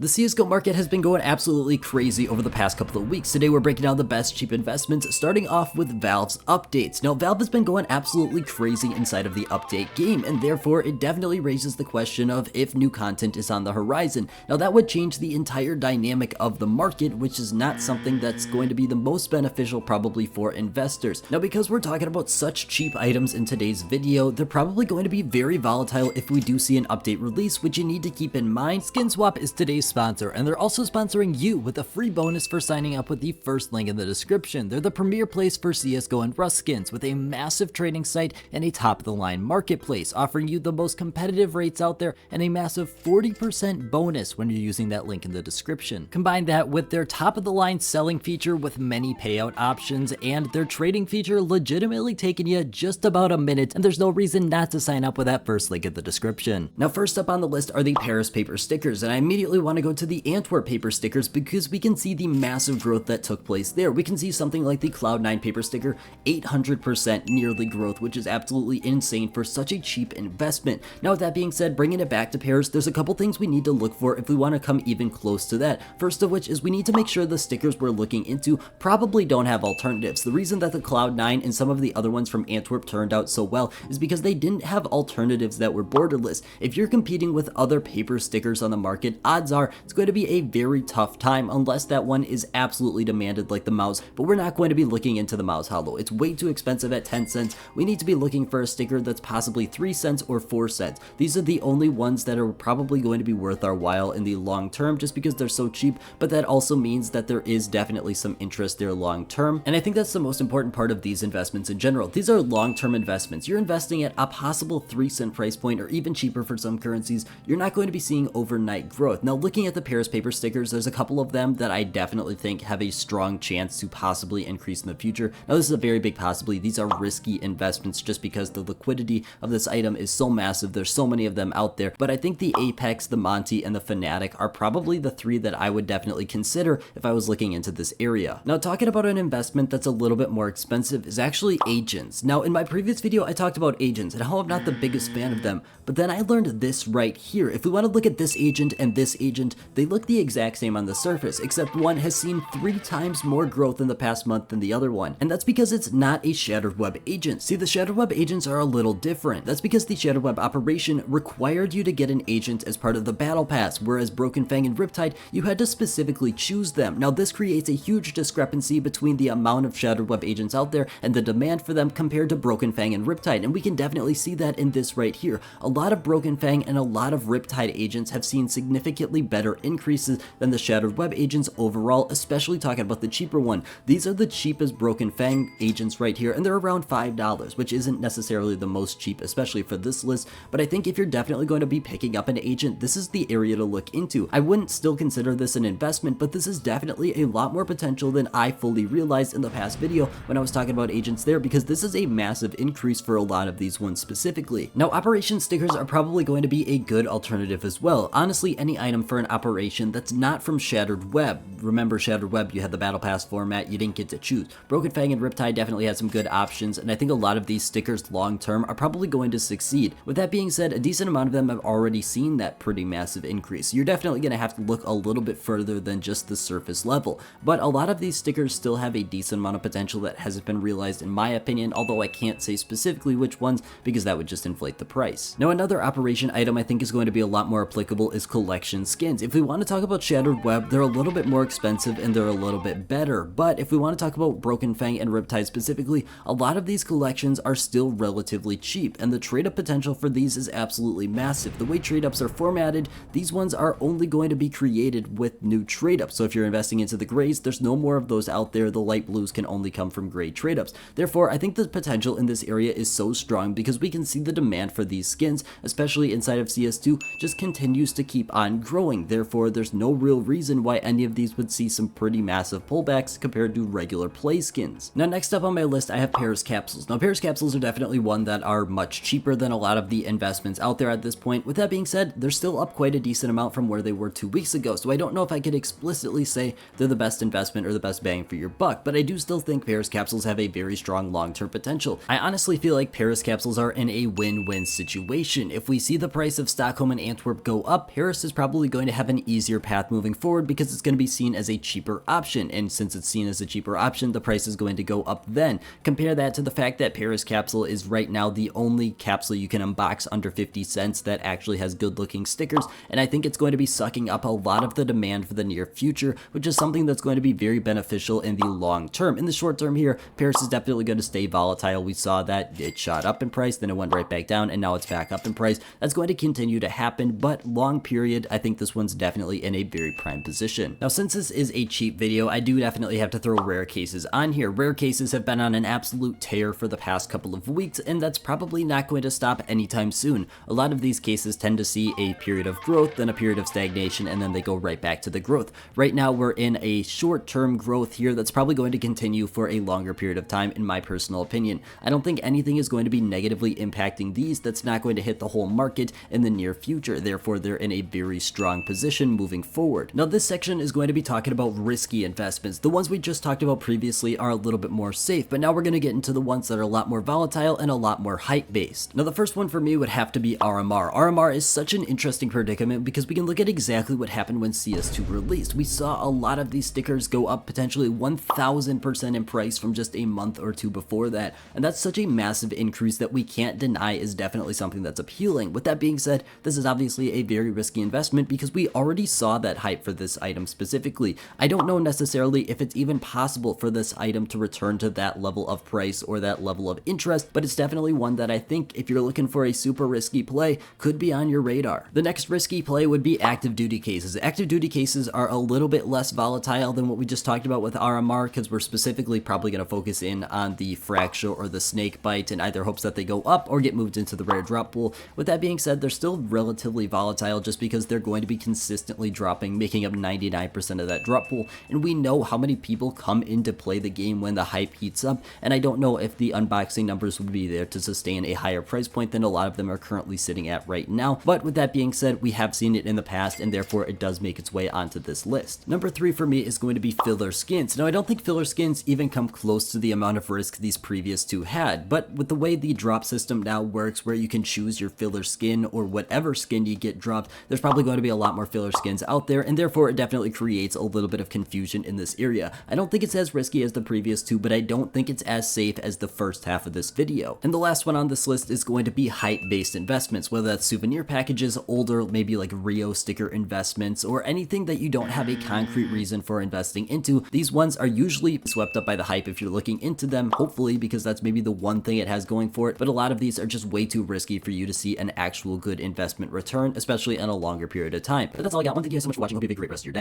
The CSGO market has been going absolutely crazy over the past couple of weeks. Today we're breaking down the best cheap investments, starting off with Valve's updates. Now, Valve has been going absolutely crazy inside of the update game, and therefore it definitely raises the question of if new content is on the horizon. Now, that would change the entire dynamic of the market, which is not something that's going to be the most beneficial probably for investors. Now, because we're talking about such cheap items in today's video, they're probably going to be very volatile if we do see an update release, which you need to keep in mind. SkinSwap is today's sponsor, and they're also sponsoring you with a free bonus for signing up with the first link in the description. They're the premier place for CSGO and Rust skins, with a massive trading site and a top-of-the-line marketplace, offering you the most competitive rates out there and a massive 40% bonus when you're using that link in the description. Combine that with their top-of-the-line selling feature with many payout options, and their trading feature legitimately taking you just about a minute, and there's no reason not to sign up with that first link in the description. Now, first up on the list are the Paris paper stickers, and I immediately want to go to the Antwerp paper stickers because we can see the massive growth that took place there. We can see something like the Cloud9 paper sticker, 800% nearly growth, which is absolutely insane for such a cheap investment. Now, with that being said, bringing it back to Paris, there's a couple things we need to look for if we want to come even close to that. First of which is we need to make sure the stickers we're looking into probably don't have alternatives. The reason that the Cloud9 and some of the other ones from Antwerp turned out so well is because they didn't have alternatives that were borderless. If you're competing with other paper stickers on the market, odds are it's going to be a very tough time unless that one is absolutely demanded like the mouse, but we're not going to be looking into the mouse hollow. It's way too expensive at 10 cents. We need to be looking for a sticker that's possibly 3 cents or 4 cents. These are the only ones that are probably going to be worth our while in the long term just because they're so cheap, but that also means that there is definitely some interest there long term. And I think that's the most important part of these investments in general. These are long-term investments. You're investing at a possible 3-cent price point or even cheaper for some currencies. You're not going to be seeing overnight growth. Now, looking at the Paris paper stickers, there's a couple of them that I definitely think have a strong chance to possibly increase in the future. Now, this is a very big possibly. These are risky investments just because the liquidity of this item is so massive. There's so many of them out there, but I think the Apex, the Monty, and the Fnatic are probably the 3 that I would definitely consider if I was looking into this area. Now, talking about an investment that's a little bit more expensive is actually agents. Now, in my previous video, I talked about agents and how I'm not the biggest fan of them, but then I learned this right here. If we want to look at this agent and this agent, they look the exact same on the surface, except one has seen 3 times more growth in the past month than the other one, and that's because it's not a Shattered Web agent. See, the Shattered Web agents are a little different. That's because the Shattered Web operation required you to get an agent as part of the battle pass, whereas Broken Fang and Riptide, you had to specifically choose them. Now, this creates a huge discrepancy between the amount of Shattered Web agents out there and the demand for them compared to Broken Fang and Riptide, and we can definitely see that in this right here. A lot of Broken Fang and a lot of Riptide agents have seen significantly better increases than the Shattered Web agents overall, especially talking about the cheaper one. These are the cheapest Broken Fang agents right here, and they're around $5, which isn't necessarily the most cheap, especially for this list, but I think if you're definitely going to be picking up an agent, this is the area to look into. I wouldn't still consider this an investment, but this is definitely a lot more potential than I fully realized in the past video when I was talking about agents there, because this is a massive increase for a lot of these ones specifically. Now, operation stickers are probably going to be a good alternative as well. Honestly, any item for an operation that's not from Shattered Web. Remember, Shattered Web, you had the Battle Pass format, you didn't get to choose. Broken Fang and Riptide definitely had some good options, and I think a lot of these stickers long term are probably going to succeed. With that being said, a decent amount of them have already seen that pretty massive increase. You're definitely going to have to look a little bit further than just the surface level, but a lot of these stickers still have a decent amount of potential that hasn't been realized in my opinion, although I can't say specifically which ones because that would just inflate the price. Now, another operation item I think is going to be a lot more applicable is collection skins. If we want to talk about Shattered Web, they're a little bit more expensive and they're a little bit better, but if we want to talk about Broken Fang and Riptide specifically, a lot of these collections are still relatively cheap, and the trade-up potential for these is absolutely massive. The way trade-ups are formatted, these ones are only going to be created with new trade-ups, so if you're investing into the grays, there's no more of those out there. The light blues can only come from gray trade-ups. Therefore, I think the potential in this area is so strong because we can see the demand for these skins, especially inside of CS2, just continues to keep on growing. Therefore, there's no real reason why any of these would see some pretty massive pullbacks compared to regular play skins. Now, next up on my list, I have Paris Capsules. Now, Paris Capsules are definitely one that are much cheaper than a lot of the investments out there at this point. With that being said, they're still up quite a decent amount from where they were 2 weeks ago, so I don't know if I could explicitly say they're the best investment or the best bang for your buck, but I do still think Paris Capsules have a very strong long-term potential. I honestly feel like Paris Capsules are in a win-win situation. If we see the price of Stockholm and Antwerp go up, Paris is probably going to to have an easier path moving forward because it's going to be seen as a cheaper option, and since it's seen as a cheaper option, the price is going to go up then. Compare that to the fact that Paris Capsule is right now the only capsule you can unbox under 50 cents that actually has good looking stickers, and I think it's going to be sucking up a lot of the demand for the near future, which is something that's going to be very beneficial in the long term. In the short term here, Paris is definitely going to stay volatile. We saw that it shot up in price, then it went right back down, and now it's back up in price. That's going to continue to happen, but long period, I think this one's definitely in a very prime position. Now, since this is a cheap video, I do definitely have to throw rare cases on here. Rare cases have been on an absolute tear for the past couple of weeks, and that's probably not going to stop anytime soon. A lot of these cases tend to see a period of growth, then a period of stagnation, and then they go right back to the growth. Right now, we're in a short-term growth here that's probably going to continue for a longer period of time, in my personal opinion. I don't think anything is going to be negatively impacting these that's not going to hit the whole market in the near future. Therefore, they're in a very strong position moving forward. Now, this section is going to be talking about risky investments. The ones we just talked about previously are a little bit more safe, but now we're going to get into the ones that are a lot more volatile and a lot more hype-based. Now, the first one for me would have to be RMR. RMR is such an interesting predicament because we can look at exactly what happened when CS2 released. We saw a lot of these stickers go up potentially 1000% in price from just a month or two before that, and that's such a massive increase that we can't deny is definitely something that's appealing. With that being said, this is obviously a very risky investment because we already saw that hype for this item specifically. I don't know necessarily if it's even possible for this item to return to that level of price or that level of interest, but it's definitely one that I think if you're looking for a super risky play could be on your radar. The next risky play would be active duty cases. Active duty cases are a little bit less volatile than what we just talked about with RMR because we're specifically probably going to focus in on the fracture or the snake bite in either hopes that they go up or get moved into the rare drop pool. With that being said, they're still relatively volatile just because they're going to be consistently dropping, making up 99% of that drop pool, and we know how many people come in to play the game when the hype heats up, and I don't know if the unboxing numbers would be there to sustain a higher price point than a lot of them are currently sitting at right now. But with that being said, we have seen it in the past, and therefore it does make its way onto this list. Number 3 for me is going to be filler skins. Now, I don't think filler skins even come close to the amount of risk these previous two had, but with the way the drop system now works where you can choose your filler skin or whatever skin you get dropped, there's probably going to be a lot more filler skins out there, and therefore it definitely creates a little bit of confusion in this area. I don't think it's as risky as the previous two, but I don't think it's as safe as the first half of this video. And the last one on this list is going to be hype-based investments, whether that's souvenir packages, older maybe like Rio sticker investments, or anything that you don't have a concrete reason for investing into. These ones are usually swept up by the hype if you're looking into them, hopefully, because that's maybe the one thing it has going for it, but a lot of these are just way too risky for you to see an actual good investment return, especially in a longer period of time. But that's all I got. Thank you guys so much for watching. Hope you have a great rest of your day.